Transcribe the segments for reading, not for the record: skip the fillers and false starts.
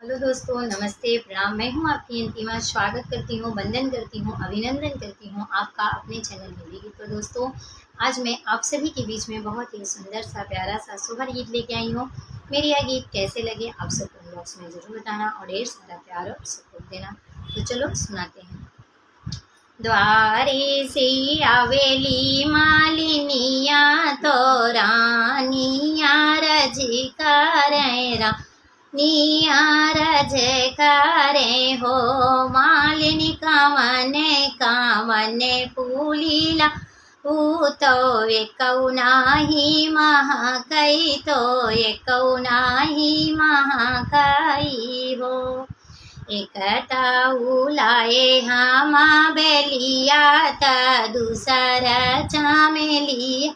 Hello दोस्तों, नमस्ते, प्रणाम। मैं हूँ आपकी अंतिमा। स्वागत करती हूँ, वंदन करती हूँ, अभिनंदन करती हूँ आपका अपने चैनल हिंदी गीत पर। दोस्तों, आज मैं आप सभी के बीच में बहुत ही सुंदर सा प्यारा सा सुहर गीत लेके आई हूँ। मेरी यह गीत कैसे लगे आप सबको बॉक्स में ज़रूर बताना और ढेर सारा प्यार और सपोर्ट देना। तो चलो सुनाते हैं। द्वारे से आवेली मालिनिया तो रानिया रज करे नियारज करे हो। मालिनी कामने पुलीला तो एकौ नाही महाकई तो एकौ नाही महाकई हो। एकता उलाए हामा बेलिया त दूसर चामेलिया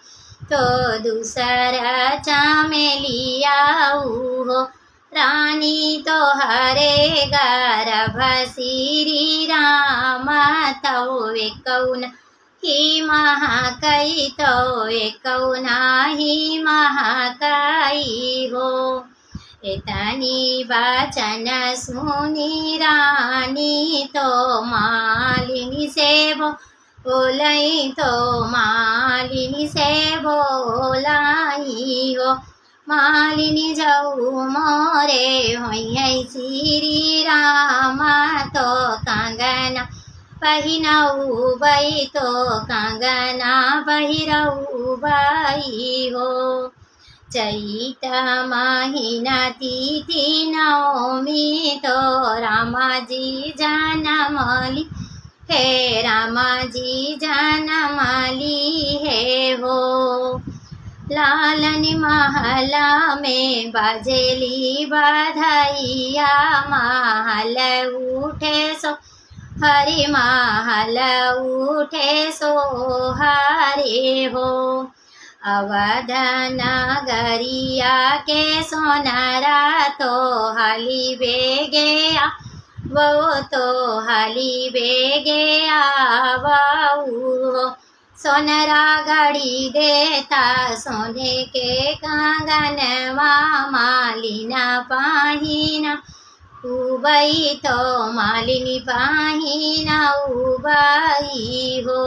तो दूसर चामेलिया हो। रानी तो हरे गर्भ श्री राम तो एकौ ही महाकई तो एकौ नाही महाकई हो। इतनी वचन सुनी रानी तो मालिनी से बोलाई तो मालिनी से बोलाई हो। मालिनी जाऊ मोरे होई श्री राम तो कंगना पहिरऊ बई तो कंगना पहिरऊ बई हो। चैत महीना तिथि नवमी तो रामाजी जनमली हे रामाजी जनमली हे हो। लालनी महला में बजेली बधाइया महल उठे सो हरि महल उठे सो हरे हो। अवध नगरिया के सोनारा तो हाली बेगे वो तो हाली बेगे आवऊ। सोनरा घड़ी देता सोने के कंगनवा मालिना पाहिना उबई तो मालिनी पाहिना उबई हो।